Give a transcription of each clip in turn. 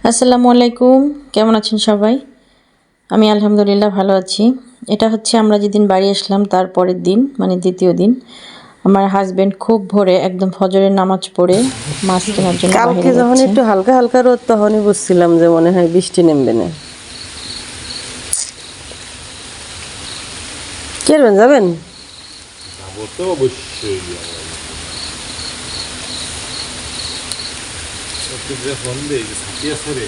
আসসালামু আলাইকুম, কেমন আছেন সবাই? আমি আলহামদুলিল্লাহ ভালো আছি। এটা হচ্ছে আমরা যেদিন বাড়ি আসলাম তার পরের দিন, মানে দ্বিতীয় দিন। আমার হাজবেন্ড খুব ভোরে একদম ফজরের নামাজ পড়ে মাছ কেনার জন্য কালকে বাইরে যখন যাচ্ছে। একটু হালকা হালকা রোদ তখনই বুঝছিলাম যে মনে হয় বৃষ্টি নেমবে না। কি করবেন, যাবেন? যাবো তো অবশ্যই। যে ফোন দেই ছাতি আছে রে,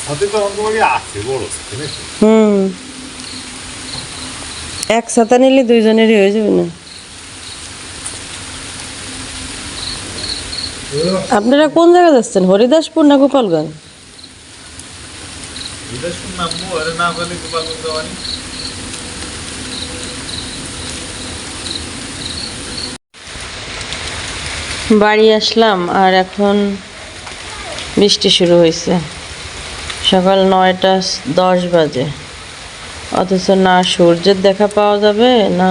ছাতি তো অন্তমাকে আছে বড় ছাতি নাকি? এক ছাতা নিলে দুইজনেরই হয়ে যাবে না? আপনারা কোন জায়গায় যাচ্ছেন, হরিদাসপুর না গোপালগঞ্জ? বিদেশের নামবো আরে না বলে গোপালগঞ্জ যাওয়ানি। বাড়ি আসলাম আর এখন বৃষ্টি শুরু হয়েছে। সকাল 9:10 বাজে, অথচ না সূর্যের দেখা পাওয়া যাবে না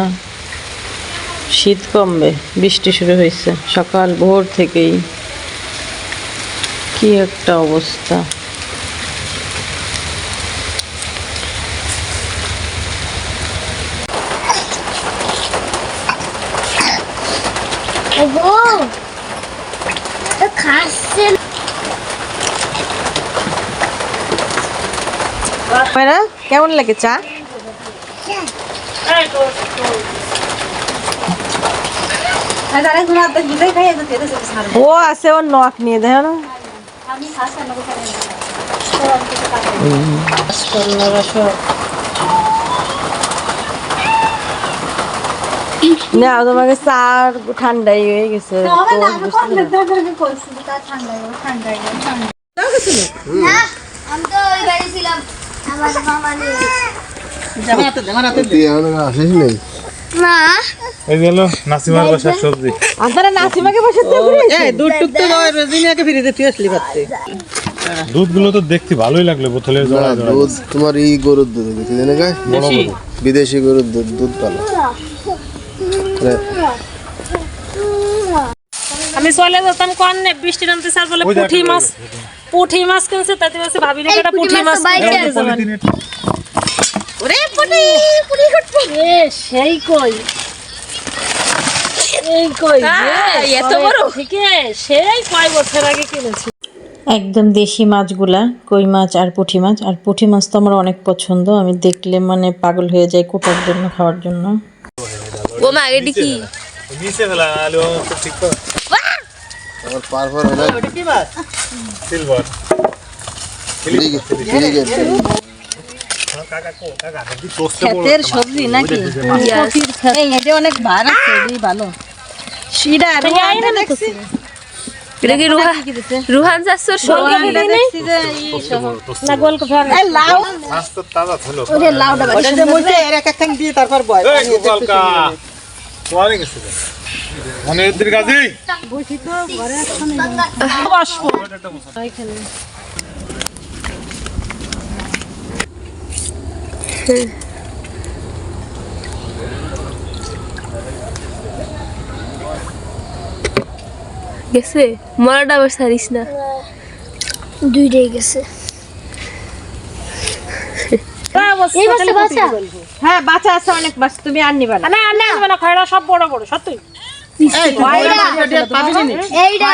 শীত কমবে। বৃষ্টি শুরু হয়েছে সকাল ভোর থেকেই। কি একটা অবস্থা! কেমন লাগে চা? ও আছে, ওর নখ নিয়ে দেয় না। না তোমাকে চা ঠান্ডাই হয়ে গেছে। এই গেল নাসিমার বাসার সবজি। আপনারা নাসিমাকে বসে দুধ টুক তো রোজিনিয়াকে ফিরিতে তুই আসলি ভাবতে। দুধগুলো তো দেখতে ভালোই লাগলো, বোতলে জড়া জড়া। দুধ তোমার এই গরুর দুধ হয়েছে, জানে গায়ে বড় বড় বিদেশি গরুর দুধ, দুধ পালো। আমি চলে যেতাম কোন বৃষ্টি নামতে স্যার বলে পুঁটি মাছ কিনছে, তাতে বলছে ভাবি রে এটা পুঁটি মাছ ওরে পুঁটি করতে এ সেই কই এই কই এত বড় ঠিক সেই কয় বছর আগে কিনেছি। একদম দেশি মাছগুলা, কই মাছ আর পুঁটি মাছ। আর পুঁটি মাছ তো আমার অনেক পছন্দ, আমি দেখলে মানে পাগল হয়ে যাই কোটার জন্য, খাওয়ার জন্য। ও মা এডি কি নিচে ফেলা আলো তো ঠিক তো। আমার পারফর হলো কি মাছ? সিলভার ক্ষেতের সবজি নাকি? এই এটা অনেক ভার আছে, এই ভালো শিডা রুহানটা দেখছি। এটা কি রুহান চাচুর সঙ্গে দেখছি যে এই না গোলকফা এই লাউ আস্তে তাজা ছিল। ওরে লাউটা ওটা যে মুইতে এর এক এক দিয়ে তারপর বয় এই গোপালকা কোয়ারে গেছে মনে এদের কাজে বসি তো ঘরে আসলে বসবো এখানে। গেছে মরাটা আবার সারিস না, দুইটাই গেছে। হ্যাঁ বাচ্চা আছে অনেক, বাস তুমি আর নিবা না। না না না খয়রা সব বড় বড় সত্যি এইটা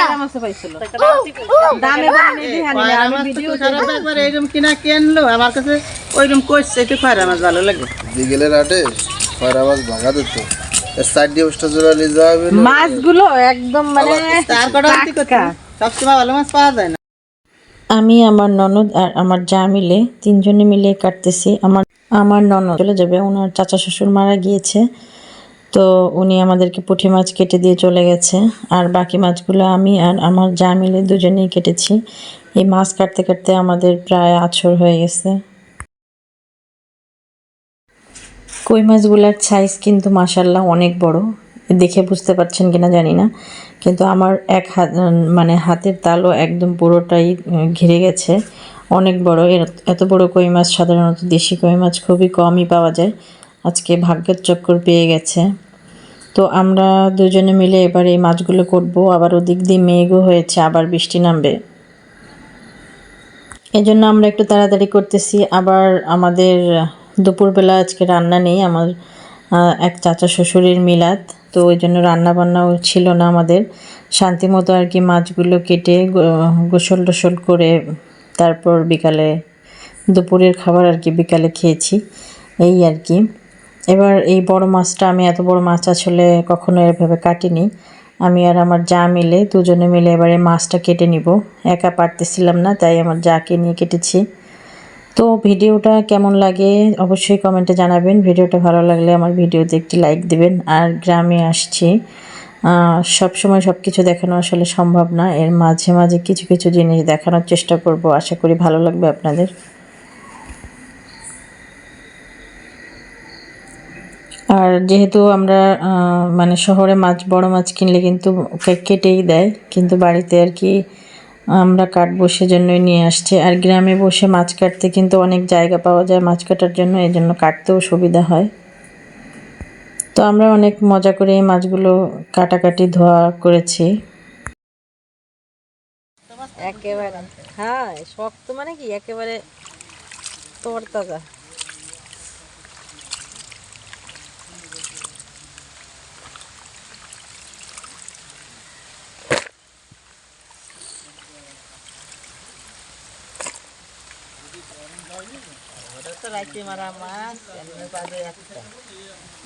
দামে দামে দিহানি আমি ভিডিও খারাপ একবার এরকম কিনা কেনলো আমার কাছে ওইরকম কইছে একটু খয়রা মাছ ভালো লাগে। বিকেলের হাটে খয়রা মাছ ভাঙা দিত, সাইড দিয়ে ওটা জোড়া নিয়ে যাবে। মাছগুলো একদম মানে তার কটা সবসময় ভালো মাছ পাওয়া যায় না। আমি, আমার ননদ আর আমার যা মিলে তিনজনে মিলে কাটতেছি। আমার ননদ চলে যাবে, ওনার চাচা শ্বশুর মারা গিয়েছে, তো উনি আমাদেরকে পুঁটি মাছ কেটে দিয়ে চলে গেছে। আর বাকি মাছগুলো আমি আর আমার যা মিলে দুজনেই কেটেছি। এই মাছ কাটতে কাটতে আমাদের প্রায় আছর হয়ে গেছে। কই মাছগুলার সাইজ কিন্তু মাশাআল্লাহ অনেক বড়, দেখে বুঝতে পারছেন কিনা জানি না, কিন্তু আমার এক হাত মানে হাতের তালু একদম পুরোটাই ঘিরে গেছে। অনেক বড়, এত বড় কই মাছ সাধারণত দেশি কই মাছ খুবই কমই পাওয়া যায়। আজকে ভাগ্যের চক্কর পেয়ে গেছে। তো আমরা দুজনে মিলে এবার এই মাছগুলো করব। আবার ওদিক দিয়ে মেঘও হয়েছে, আবার বৃষ্টি নামবে, এই জন্য আমরা একটু তাড়াতাড়ি করতেছি। আবার আমাদের দুপুরবেলা আজকে রান্না নেই, আমার এক চাচা শ্বশুরের মিলাদ, তো ওই জন্য রান্না বান্নাও ছিল না আমাদের। শান্তি মতো আর কি মাছগুলো কেটে গোসল টোসল করে তারপর বিকালে দুপুরের খাবার আর কি বিকালে খেয়েছি, এই আর কি। এবার এই বড় মাছটা, আমি এত বড় মাছ আসলে কখনো এভাবে কাটিনি। আমি আর আমার যা মিলে দুজনে মিলে এবারে মাছটা কেটে নিব, একা পারতেছিলাম না, তাই আমার যাকে নিয়ে কেটেছি। তো ভিডিওটা কেমন লাগে অবশ্যই কমেন্টে জানাবেন। ভিডিওটা ভালো লাগলে আমার ভিডিওতে একটি লাইক দিবেন। আর গ্রামে আসছি, সব সময় সব কিছু দেখানো আসলে সম্ভব না, এর মাঝে মাঝে কিছু কিছু জিনিস দেখানোর চেষ্টা করব, আশা করি ভালো লাগবে আপনাদের। আর যেহেতু আমরা মানে শহরে মাছ, বড় মাছ কিনলে কিন্তু কেটেই দেয়, কিন্তু বাড়িতে আর কি আমরা কাটবো সেজন্যই নিয়ে আসছে। আর গ্রামে বসে মাছ কাটতে কিন্তু অনেক জায়গা পাওয়া যায় মাছ কাটার জন্য, এই জন্য কাটতেও সুবিধা হয়। তো আমরা অনেক মজা করে এই মাছগুলো কাটাকাটি ধোয়া করেছি। একেবারে হ্যাঁ, শক্ত মানে কি একেবারে তরতাজা।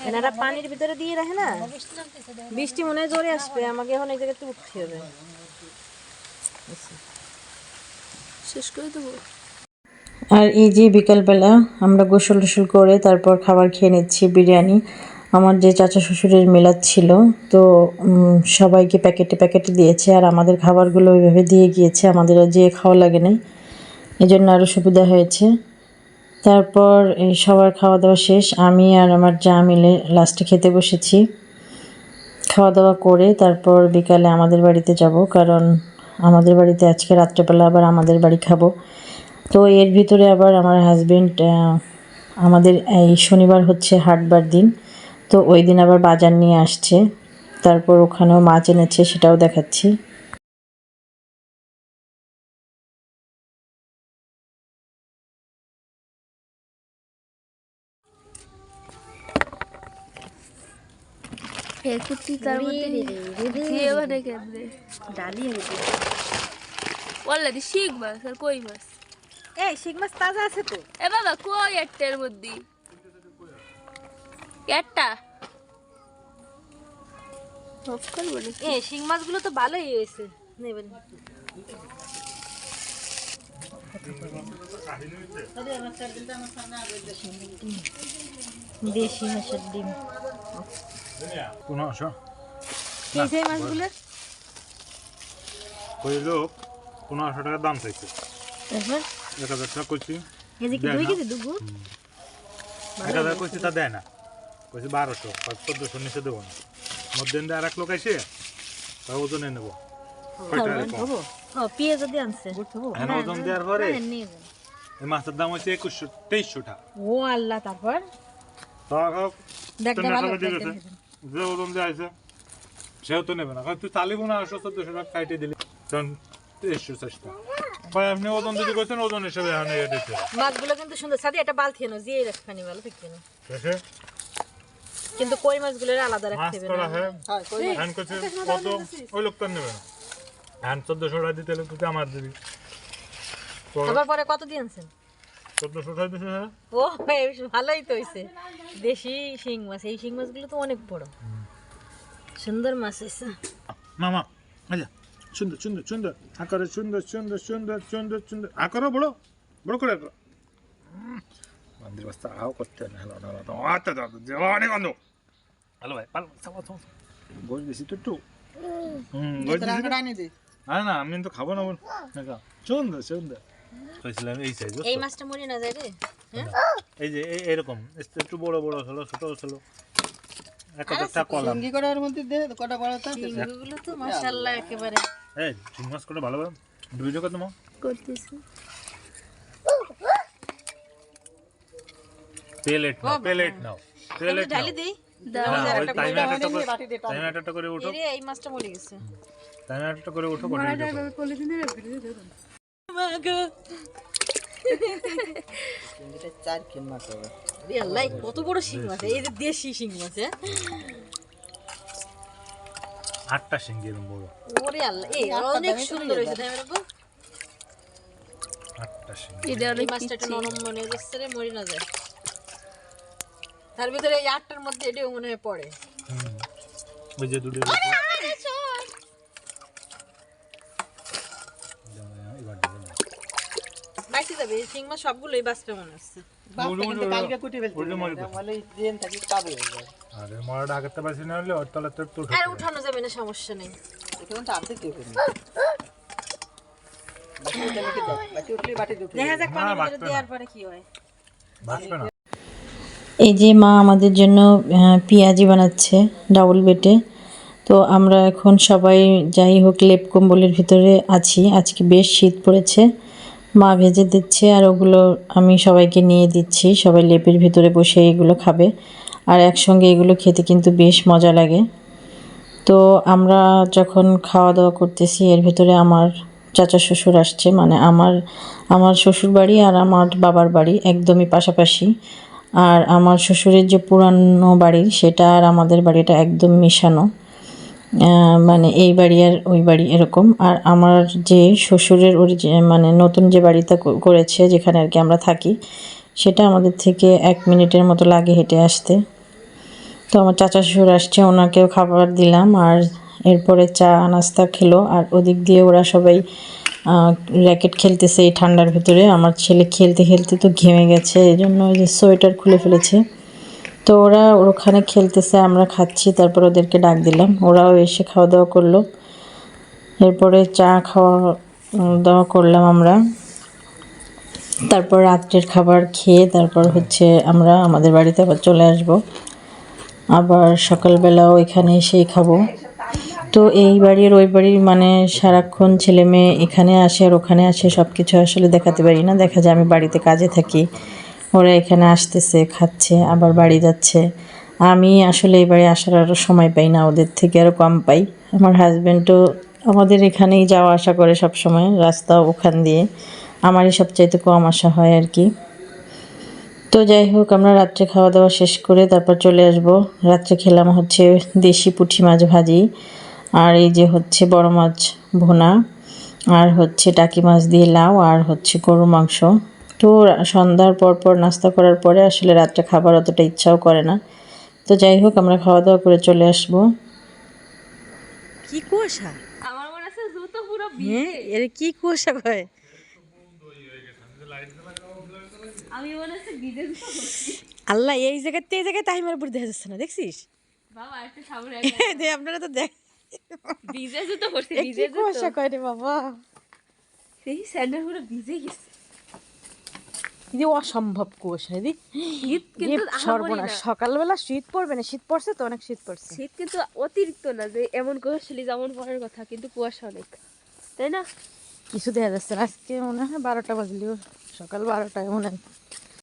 এনারা পানির ভিতরে দিয়ে রাখে না, বৃষ্টি মনে হয় জোরে আসবে, আমাকে এখন এই জায়গাতে উঠতে হবে। শেষ করে দেবো। আর এই যে বিকালবেলা আমরা গোসল টোসল করে তারপর খাবার খেয়ে নিচ্ছি বিরিয়ানি। আমার যে চাচা শ্বশুরের মিলাদ ছিল, তো সবাইকে প্যাকেটে প্যাকেটে দিয়েছে, আর আমাদের খাবারগুলো ওইভাবে দিয়ে গিয়েছে, আমাদের আর যেয়ে খাওয়া লাগে নাই, এই জন্য আরও সুবিধা হয়েছে। তারপর এই সবার খাওয়া দাওয়া শেষ, আমি আর আমার যা মিলে লাস্টে খেতে বসেছি। খাওয়া দাওয়া করে তারপর বিকালে আমাদের বাড়িতে যাব, কারণ আমাদের বাড়িতে আজকে রাত্রেবেলা আবার আমাদের বাড়ি খাবো। তো এর ভিতরে আবার আমার হাজবেন্ড, আমাদের এই শনিবার হচ্ছে হাটবার দিন, তো ওই দিন আবার বাজার নিয়ে আসছে, তারপর ওখানেও মাছ এনেছে, সেটাও দেখাচ্ছি। কুত্তি তার মধ্যে দিয়ে মানে কেমনে ডালি বললে শিখ মাছ আর কই মাছ। এই শিং মাছ তাজা আছে তো। এ বাবা কই একটার মধ্যে একটা এই শিং মাছগুলো তো ভালোই হয়েছে, নেবেন। দেশি হাঁসের ডিম। 1500 কি সেই মাছগুলো? ওই লোক 1500 টাকা দাম চাইছে, তারপর 1000 টাকা কইছি, এই যে কি 2 কেজি দুগু 1000 কইছি তা দেয় না, কইছি 1200, 1400 নিচে দেবো না। মধ্যে আর এক লোক আইছে, তা ওজনে নেবো কয়টা কম। ও পেঁয়াজ দিয়ে আনছে। হ্যাঁ, ওজন দেওয়ার পরে হ্যাঁ, নিয়ে যান। এই মাছের দাম হচ্ছে 2100-2300 টাকা। ও আল্লাহ, তারপর দেখতে ভালো যে ওজন দিয়ে আইছে সেও তো নেবে না, তুই চালিব না, 1400 টাকা কাইটে দিলি, তখন 2300 চেষ্টা কয় আপনি ওজন যদি করছেন ওজন হিসেবে এখন ইয়ে দিতে মাছগুলো কিন্তু সুন্দর। সাদি একটা বালতি এনো, জিয়ে রাখখানি ভালো ঠিক না, শেষে কিন্তু কই মাছগুলোর আলাদা মাছ রাখতে হবে করা না। হয় এখন করছে কত, ওই লোক তো নেবে না, এখন 1400 টাকা দিতে হলে তুই আমার দিবি, আবার পরে কত দিয়ে আনছেন? 1400 টাকা দিছে। হ্যাঁ, ও বেশ ভালোই তো হইছে। দেশি শিং মাছ, এই শিং মাছগুলো তো অনেক বড়, সুন্দর মাছ হইছে। মামা আচ্ছা, সুন্দর সুন্দর সুন্দর আকারে, সুন্দর সুন্দর সুন্দর সুন্দর সুন্দর আকারও বড় বড় করে আকার। মন্দির বস্তা আও করতে না, হলো না তো আচ্ছা দাদা অনেক গন্ধ। হ্যালো ভাই, পাল সামা সামা গোশ বেশি তো একটু গোশ বেশি না, না আমি তো খাবো না, বল না, সুন্দর সুন্দর কইছিলাম এই সাইজ। এই মাছটা মরে না যায় রে। হ্যাঁ, এই যে এরকম একটু বড় বড় হলো, ছোট ছোট, একটা কলাম কি করার মধ্যে দে কটা বাড়াতে শিংগুলো তো মাশাআল্লাহ একেবারে। এই চিং মাছ করে ভালো ভালো ভিডিও কত মা করতেছি। প্লেট নাও, প্লেট নাও, প্লেট ঢালি দেই। টাইমে একটা করে উঠো, এই মাছটা মরে গেছে। টাইমে একটা করে উঠো, কন্টিনিউ করো। এটা 4 কেজি মাছ হবে। আরে আল্লাহ, কত বড় শিং মাছ! এই যে দেশি শিং মাছ, হ্যাঁ? 8টা শিঙ্গি এরকম বড়, ওরে আল্লাহ, এই অনেক সুন্দর হয়েছে তাই না বাবু? 8টা শিঙ্গি। এটা এই অনেক মাছটা একটু নরম মনে হচ্ছে রে, মরে না যায়। তার ভিতরে এই 8টার মধ্যে এটাও মনে হয় পড়ে। ওই যে দুটো বাইসে যাবে, এই শিং মাছ সবগুলোই বাঁচবে মনে হচ্ছে। আরে মরাটা আগেতে পারছি না হলে ওর তলা তো আর উঠানো যাবে না, সমস্যা নেই। দেখা যাক পানির ভিতরে দেওয়ার পরে কি হয়। বাঁচবে না। এই যে মা আমাদের জন্য পেঁয়াজি বানাচ্ছে ডাবল বেটে। তো আমরা এখন সবাই যাই হোক লেপ কম্বলের ভিতরে আছি, আজকে বেশ শীত পড়েছে। মা ভেজে দিচ্ছে আর ওগুলো আমি সবাইকে নিয়ে দিচ্ছি, সবাই লেপের ভিতরে বসে এগুলো খাবে। আর একসঙ্গে এগুলো খেতে কিন্তু বেশ মজা লাগে। তো আমরা যখন খাওয়া দাওয়া করতেছি এর ভিতরে আমার চাচা শ্বশুর আসছে, মানে আমার শ্বশুর বাড়ি আর আমার বাবার বাড়ি একদমই পাশাপাশি। আর আমার শ্বশুরের যে পুরানো বাড়ি সেটা আর আমাদের বাড়িটা একদম মিশানো, মানে এই বাড়ি আর ওই বাড়ি এরকম। আর আমার যে শ্বশুরের মানে নতুন যে বাড়িটা করেছে যেখানে আর কি আমরা থাকি, সেটা আমাদের থেকে 1 মিনিটের মতো লাগে হেঁটে আসতে। তো আমার চাচা শ্বশুর আসছে, ওনাকেও খাবার দিলাম আর এরপরে চা নাস্তা খেলো। আর ওদিক দিয়ে ওরা সবাই র্যাকেট খেলতেছে এই ঠান্ডার ভিতরে। আমার ছেলে খেলতে খেলতে তো ঘেমে গেছে, এই জন্য ওই যে সোয়েটার খুলে ফেলেছে। তো ওরা ওখানে খেলতেছে, আমরা খাচ্ছি, তারপর ওদেরকে ডাক দিলাম, ওরাও এসে খাওয়া দাওয়া করলো। এরপরে চা খাওয়া দাওয়া করলাম আমরা। তারপর রাত্রের খাবার খেয়ে তারপর হচ্ছে আমরা আমাদের বাড়িতে আবার চলে আসব। আবার সকালবেলাও এখানে এসেই খাবো। তো এই বাড়ির ওই বাড়ির মানে সারাক্ষণ ছেলে মেয়ে এখানে আসে আর ওখানে আসে, সব কিছু আসলে দেখাতে পারি না। দেখা যায় আমি বাড়িতে কাজে থাকি, ওরা এখানে আসতেছে, খাচ্ছে, আবার বাড়ি যাচ্ছে। আমি আসলে এই বাড়ি আসার আরও সময় পাই না, ওদের থেকে আরও কম পাই। আমার হাজব্যান্ডও আমাদের এখানেই যাওয়া আসা করে সব সময়, রাস্তা ওখান দিয়ে, আমারই সবচাইতে কম আসা হয় আর কি। তো যাই হোক, আমরা রাত্রে খাওয়া দাওয়া শেষ করে তারপর চলে আসব। রাত্রে খেলাম হচ্ছে দেশি পুঁটি মাছ ভাজি, আর এই যে হচ্ছে বড় মাছ ভুনা, আর হচ্ছে টাকি মাছ দিয়ে লাউ, আর হচ্ছে গরু মাংস। তো সন্ধ্যার পর নাস্তা করার পরে আসলে রাত্রে খাবার অতটা ইচ্ছাও করে না। তো যাই হোক, আমরা খাওয়া দাওয়া করে চলে আসব। কি কুয়াশা! আমার মনে আছে জুতো পুরো হ্যাঁ, এর কি কুয়াশা হয়! আমি মনে আছে ভিজে জুতো পরছি। আল্লাহ, এই জায়গায় টাইমের উপর দেখা যাচ্ছে না, দেখছিস? বাবা একটু সামনে আপনারা তো দেখ, ভিজে জুতো পরছি, কি ভিজে জুতো। কুয়াশা কয় রে বাবা! সেই স্যান্ডেল পুরো ভিজে গেছে। এই যে অসম্ভব কুয়াশা, দি শীত কিন্তু সর্বনাশ! সকালবেলা শীত পড়বে না, শীত পড়ছে তো, অনেক শীত পড়ছে। শীত কিন্তু অতিরিক্ত না যে এমন কুয়াশালি যেমন পড়ার কথা, কিন্তু কুয়াশা অনেক, তাই না? কিছু দেখা যাচ্ছে না। আজকে মনে হয় 12টা বাজলেও, সকাল 12টায় মনে হয়